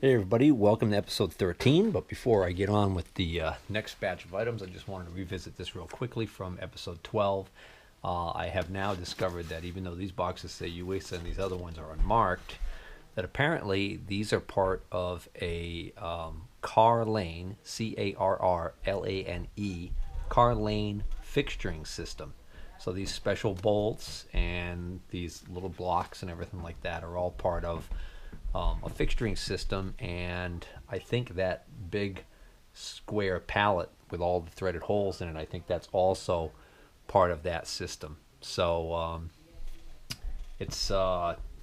Hey everybody, welcome to episode 13. But before I get on with the next batch of items, I just wanted to revisit this real quickly from episode 12. I have now discovered that even though these boxes say UESA and these other ones are unmarked, that apparently these are part of a car lane, CARRLANE, car lane fixturing system. So these special bolts and these little blocks and everything like that are all part of a fixturing system, and I think that big square pallet with all the threaded holes in it, I think that's also part of that system. So it's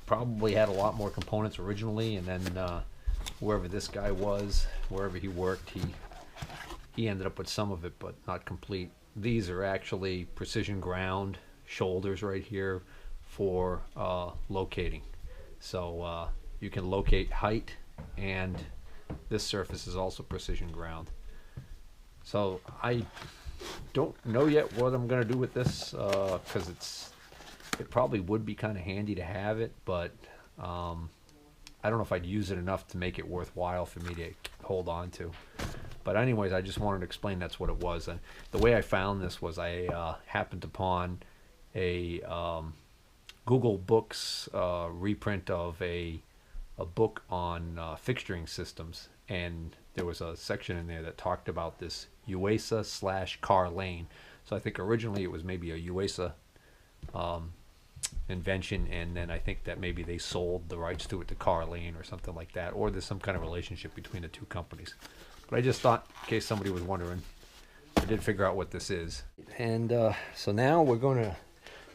probably had a lot more components originally, and then wherever this guy was, wherever he worked, he ended up with some of it, but not complete. These are actually precision ground shoulders right here for locating. So you can locate height, and this surface is also precision ground. So I don't know yet what I'm going to do with this because it probably would be kind of handy to have it, but I don't know if I'd use it enough to make it worthwhile for me to hold on to. But anyways, I just wanted to explain that's what it was. And the way I found this was I happened upon a Google Books reprint of a book on fixturing systems, and there was a section in there that talked about this UESA slash car lane. So I think originally it was maybe a UESA invention, and then I think that maybe they sold the rights to it to car lane or something like that, or there's some kind of relationship between the two companies. But I just thought, in case somebody was wondering, I did figure out what this is. And so now we're going to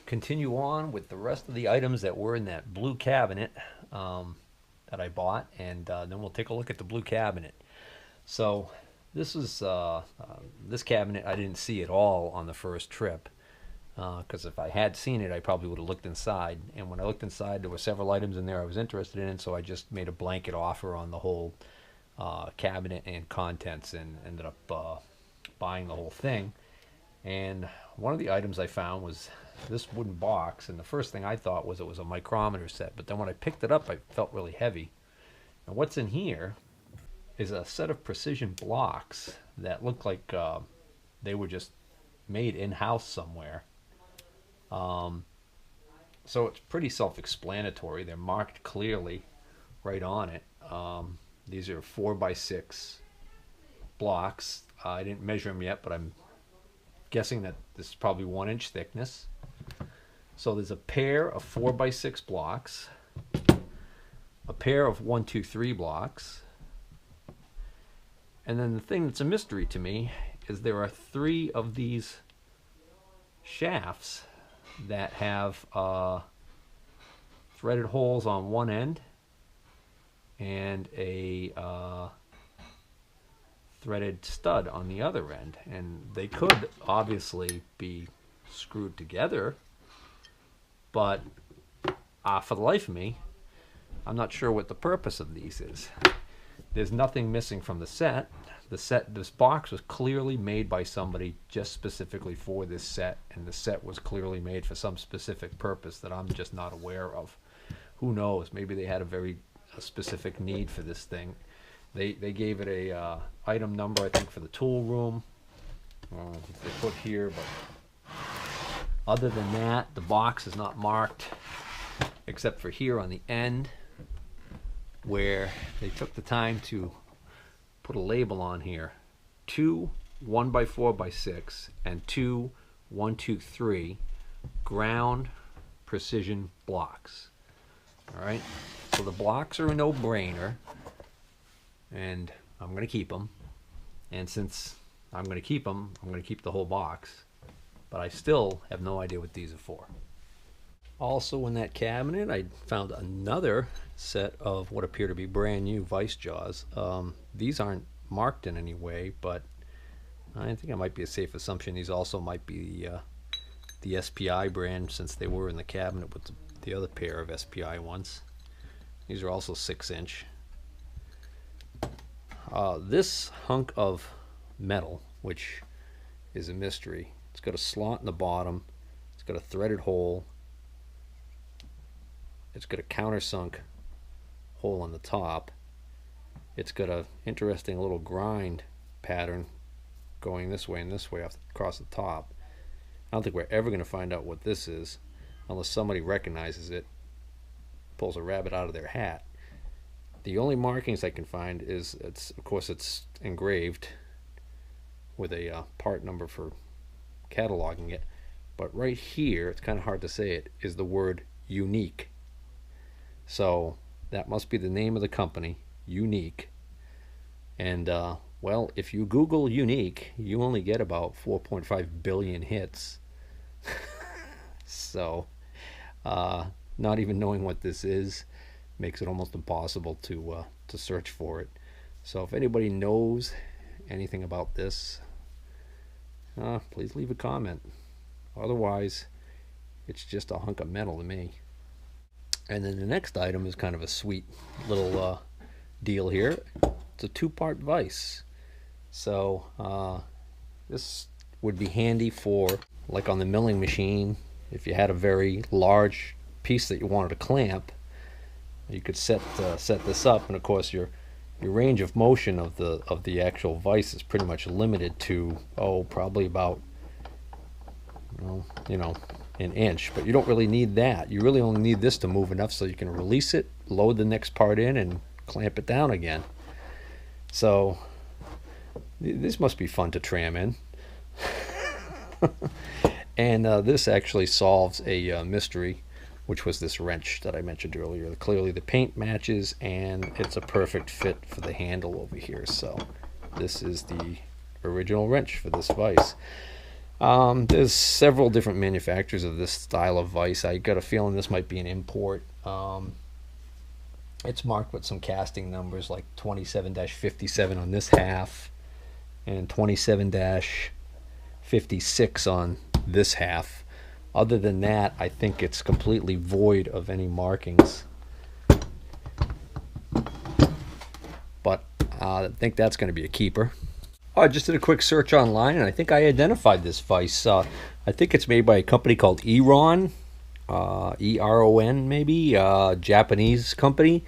continue on with the rest of the items that were in that blue cabinet that I bought, and then we'll take a look at the blue cabinet. So this is this cabinet I didn't see at all on the first trip, because if I had seen it, I probably would have looked inside. And when I looked inside, there were several items in there I was interested in, so I just made a blanket offer on the whole cabinet and contents, and ended up buying the whole thing. And one of the items I found was this wooden box, and the first thing I thought was it was a micrometer set, but then when I picked it up, I felt really heavy. And what's in here is a set of precision blocks that look like they were just made in-house somewhere. So it's pretty self-explanatory. They're marked clearly right on it. These are 4x6 blocks. I didn't measure them yet, but I'm guessing that this is probably 1 inch thickness. So there's a pair of 4x6 blocks, a pair of 1, 2, 3 blocks, and then the thing that's a mystery to me is there are 3 of these shafts that have threaded holes on one end and a threaded stud on the other end, and they could obviously be screwed together, but for the life of me, I'm not sure what the purpose of these is. There's nothing missing from the set. This box was clearly made by somebody just specifically for this set, and the set was clearly made for some specific purpose that I'm just not aware of. Who knows? Maybe they had a specific need for this thing. They gave it a item number, I think, for the tool room. They put here, but other than that, the box is not marked, except for here on the end, where they took the time to put a label on here. 2 1x4x6 and 2 1, 2, 3 ground precision blocks. All right, so the blocks are a no-brainer, and I'm going to keep them. And since I'm going to keep them, I'm going to keep the whole box. But I still have no idea what these are for. Also in that cabinet, I found another set of what appear to be brand new vise jaws. These aren't marked in any way, but I think it might be a safe assumption these also might be the SPI brand, since they were in the cabinet with the other pair of SPI ones. These are also 6-inch. This hunk of metal, which is a mystery, it's got a slot in the bottom, it's got a threaded hole, it's got a countersunk hole on the top, it's got a interesting little grind pattern going this way and this way across the top. I don't think we're ever going to find out what this is unless somebody recognizes it, pulls a rabbit out of their hat. The only markings I can find is, of course it's engraved with a part number for cataloging it, but right here, it's kind of hard to say it, is the word unique. So that must be the name of the company, Unique. And well, if you Google Unique, you only get about 4.5 billion hits. So not even knowing what this is makes it almost impossible to search for it. So if anybody knows anything about this, please leave a comment. Otherwise, it's just a hunk of metal to me. And then the next item is kind of a sweet little deal here. It's a two-part vise. So this would be handy for, like on the milling machine, if you had a very large piece that you wanted to clamp, you could set this up, and of course your range of motion of the actual vise is pretty much limited to probably about an inch, but you don't really need that. You really only need this to move enough so you can release it, load the next part in, and clamp it down again. So this must be fun to tram in. And this actually solves a mystery, which was this wrench that I mentioned earlier. Clearly the paint matches and it's a perfect fit for the handle over here. So this is the original wrench for this vise. There's several different manufacturers of this style of vise. I got a feeling this might be an import. It's marked with some casting numbers like 27-57 on this half and 27-56 on this half. Other than that, I think it's completely void of any markings. But I think that's going to be a keeper. I just did a quick search online, and I think I identified this vise. I think it's made by a company called Eron, E-R-O-N maybe, Japanese company.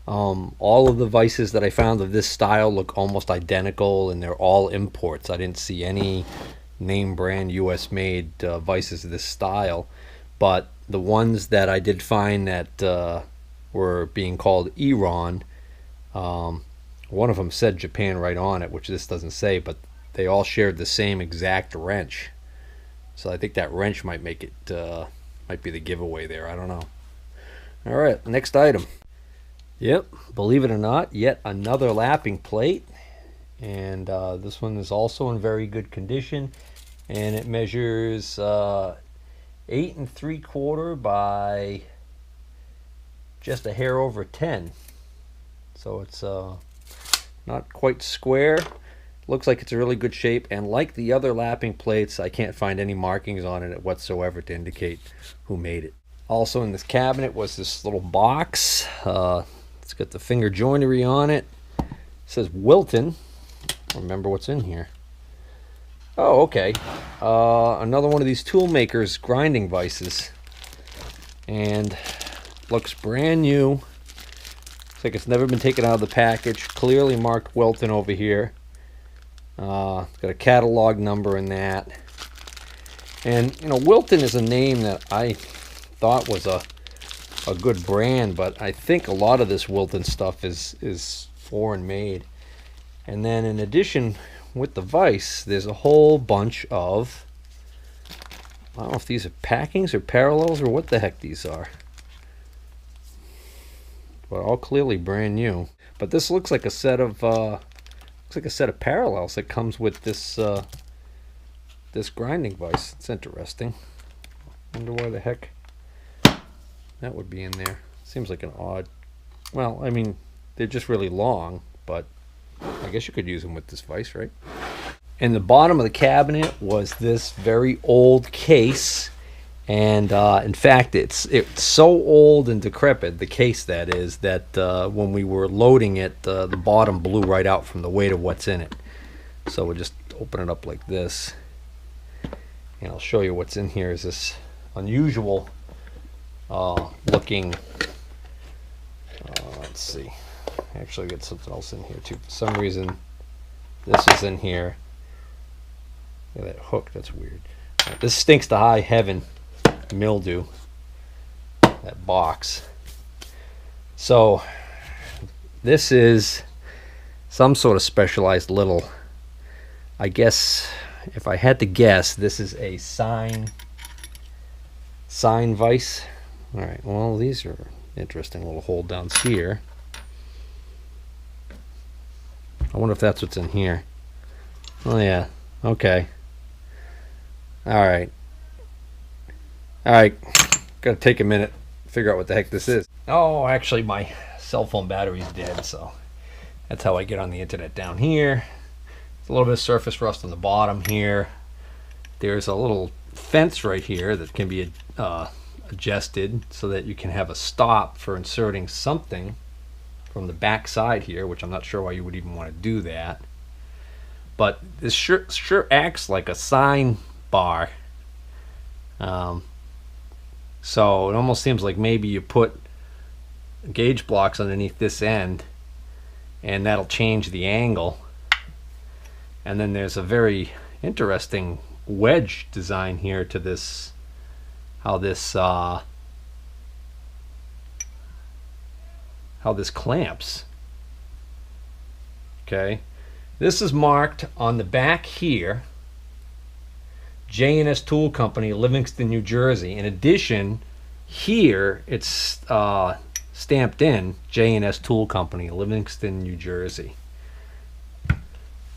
All of the vices that I found of this style look almost identical, and they're all imports. I didn't see any name brand US made vices of this style, but the ones that I did find that were being called Eron, one of them said Japan right on it, which this doesn't say, but they all shared the same exact wrench. So I think that wrench might make it, might be the giveaway there. I don't know. All right, next item. Yep, believe it or not, yet another lapping plate. And this one is also in very good condition. And it measures 8 3/4 by just a hair over 10. So it's not quite square. Looks like it's in really good shape, and like the other lapping plates, I can't find any markings on it whatsoever to indicate who made it. Also in this cabinet was this little box. It's got the finger joinery on it. It says Wilton. Remember what's in here. Oh, okay. Another one of these tool makers grinding vices, and looks brand new. Looks like it's never been taken out of the package. Clearly marked Wilton over here. It's got a catalog number in that. And Wilton is a name that I thought was a good brand, but I think a lot of this Wilton stuff is foreign made. And then in addition, with the vise, there's a whole bunch of, I don't know if these are packings or parallels or what the heck these are, but all clearly brand new. But this looks like a set of parallels that comes with this this grinding vise. It's interesting. Wonder why the heck that would be in there. Seems like an odd, well, I mean, they're just really long, but I guess you could use them with this vise, right? In the bottom of the cabinet was this very old case, and in fact it's so old and decrepit, the case that is, that when we were loading it, the bottom blew right out from the weight of what's in it. So we'll just open it up like this, and I'll show you what's in here. Is this unusual looking, let's see, actually get something else in here too. For some reason, this is in here. Look at that hook, that's weird. This stinks to high heaven, mildew, that box. So this is some sort of specialized little, I guess, if I had to guess, this is a sine vise. All right, well, these are interesting little hold downs here. I wonder if that's what's in here. Oh yeah, okay. All right, gotta take a minute, figure out what the heck this is. Oh, actually my cell phone battery's dead, so that's how I get on the internet down here. A little bit of surface rust on the bottom here. There's a little fence right here that can be adjusted so that you can have a stop for inserting something from the back side here, which I'm not sure why you would even want to do that. But this sure acts like a sine bar. So it almost seems like maybe you put gauge blocks underneath this end and that'll change the angle. And then there's a very interesting wedge design here to this, how this clamps. Okay, this is marked on the back here, J&S Tool Company, Livingston, New Jersey. In addition, here it's stamped in J&S Tool Company, Livingston, New Jersey.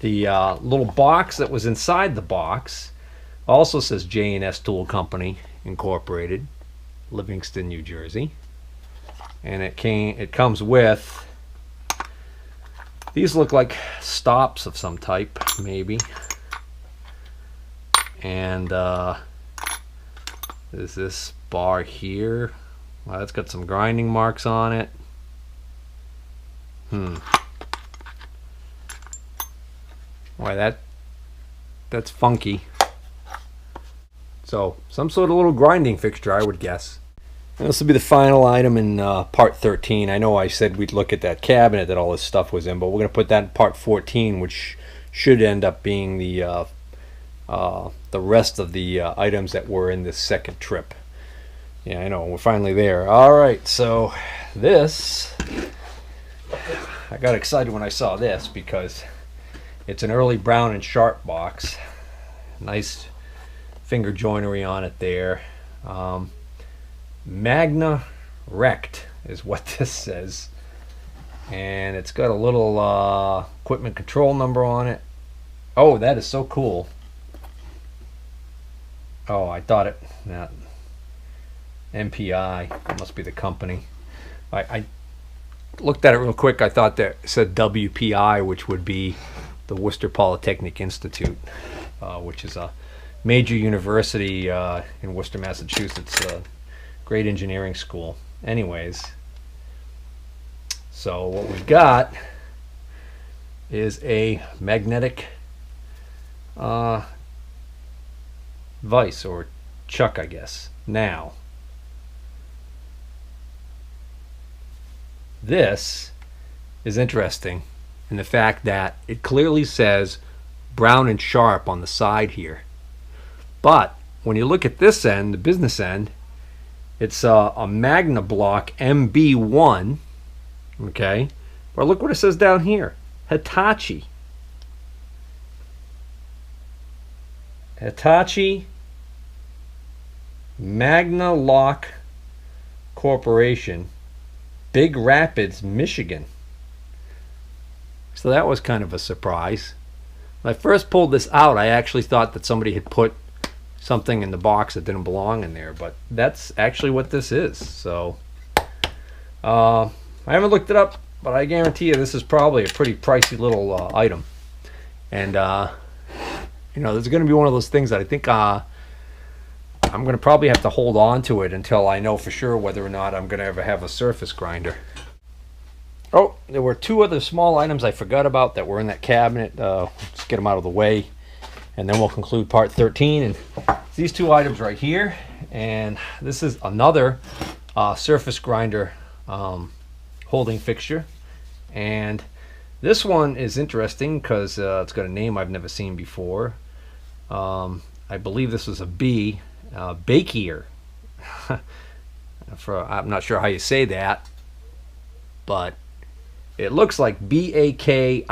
The little box that was inside the box also says J&S Tool Company Incorporated, Livingston, New Jersey. And it comes with, these look like stops of some type, maybe. And there's this bar here. Well, that's got some grinding marks on it. Why, that's funky. So some sort of little grinding fixture, I would guess. And this will be the final item in part 13. I know I said we'd look at that cabinet that all this stuff was in, but we're going to put that in part 14, which should end up being the rest of the items that were in this second trip. Yeah, I know, we're finally there. All right, so this, I got excited when I saw this because it's an early Brown and Sharp box. Nice finger joinery on it there. Magna Rect is what this says, and it's got a little equipment control number on it. Oh, that is so cool. Oh, I thought it, not MPI, it must be the company. I looked at it real quick. I thought that it said WPI, which would be the Worcester Polytechnic Institute, which is a major university in Worcester, Massachusetts. Great engineering school. Anyways, so what we've got is a magnetic vise or chuck, I guess. Now, this is interesting in the fact that it clearly says Brown and Sharp on the side here. But when you look at this end, the business end, it's a Magna Block MB1, okay? But look what it says down here, Hitachi. Hitachi Magna Lock Corporation, Big Rapids, Michigan. So that was kind of a surprise. When I first pulled this out, I actually thought that somebody had put something in the box that didn't belong in there, but that's actually what this is. So I haven't looked it up, but I guarantee you this is probably a pretty pricey little item. And you know, this is going to be one of those things that I think I'm going to probably have to hold on to it until I know for sure whether or not I'm going to ever have a surface grinder. Oh, there were two other small items I forgot about that were in that cabinet. Let's get them out of the way, and then we'll conclude part 13. And these two items right here, and this is another surface grinder holding fixture. And this one is interesting because it's got a name I've never seen before. I believe this was a B, Bakier. I'm not sure how you say that, but it looks like Bakiier.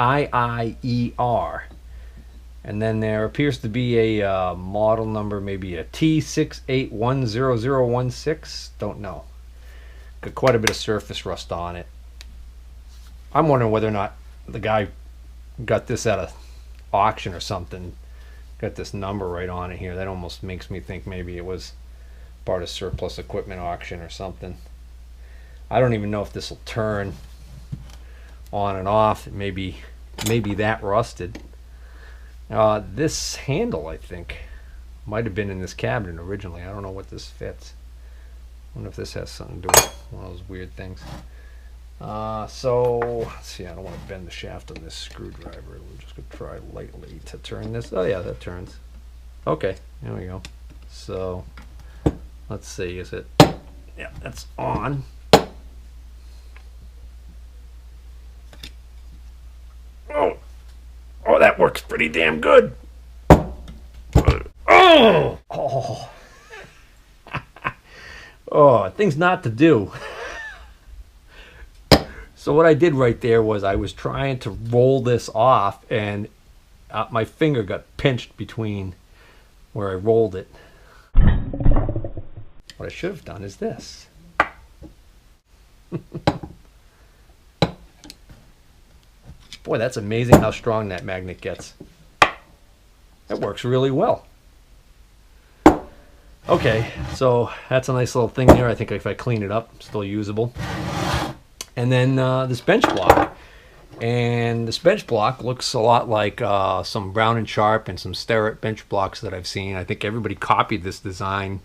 And then there appears to be a model number, maybe a T6810016. Don't know. Got quite a bit of surface rust on it. I'm wondering whether or not the guy got this at an auction or something. Got this number right on it here. That almost makes me think maybe it was part of surplus equipment auction or something. I don't even know if this will turn on and off. It may be that rusted. This handle, I think, might have been in this cabinet originally. I don't know what this fits. I wonder if this has something to do with one of those weird things. So, let's see, I don't want to bend the shaft on this screwdriver. We're just going to try lightly to turn this. Oh yeah, that turns. Okay, there we go. So, let's see, is it? Yeah, that's on. Oh, that works pretty damn good. Oh! Oh, things not to do. So what I did right there was I was trying to roll this off, and my finger got pinched between where I rolled it. What I should have done is this. Boy, that's amazing how strong that magnet gets. It works really well. Okay, so that's a nice little thing there. I think if I clean it up, still usable. And then this bench block. And this bench block looks a lot like some Brown and Sharp and some Starrett bench blocks that I've seen. I think everybody copied this design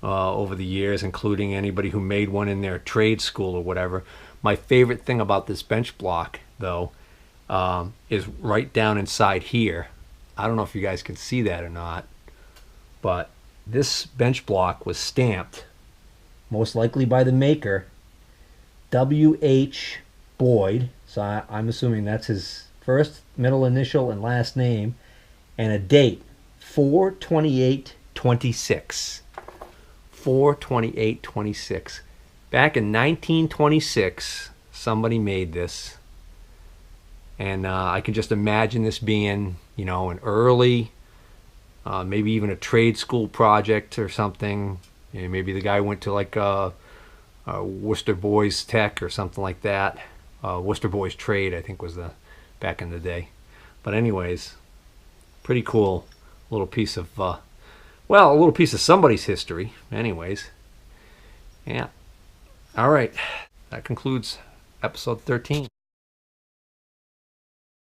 over the years, including anybody who made one in their trade school or whatever. My favorite thing about this bench block, though, is right down inside here. I don't know if you guys can see that or not, but this bench block was stamped, most likely by the maker, W.H. Boyd. So I'm assuming that's his first, middle initial, and last name, and a date, 4/28/26. 4/28/26. Back in 1926, somebody made this. And I can just imagine this being, you know, an early, maybe even a trade school project or something. You know, maybe the guy went to like Worcester Boys Tech or something like that. Worcester Boys Trade, I think, was the back in the day. But anyways, pretty cool little piece of, well, a little piece of somebody's history. Anyways, yeah. All right, that concludes episode 13.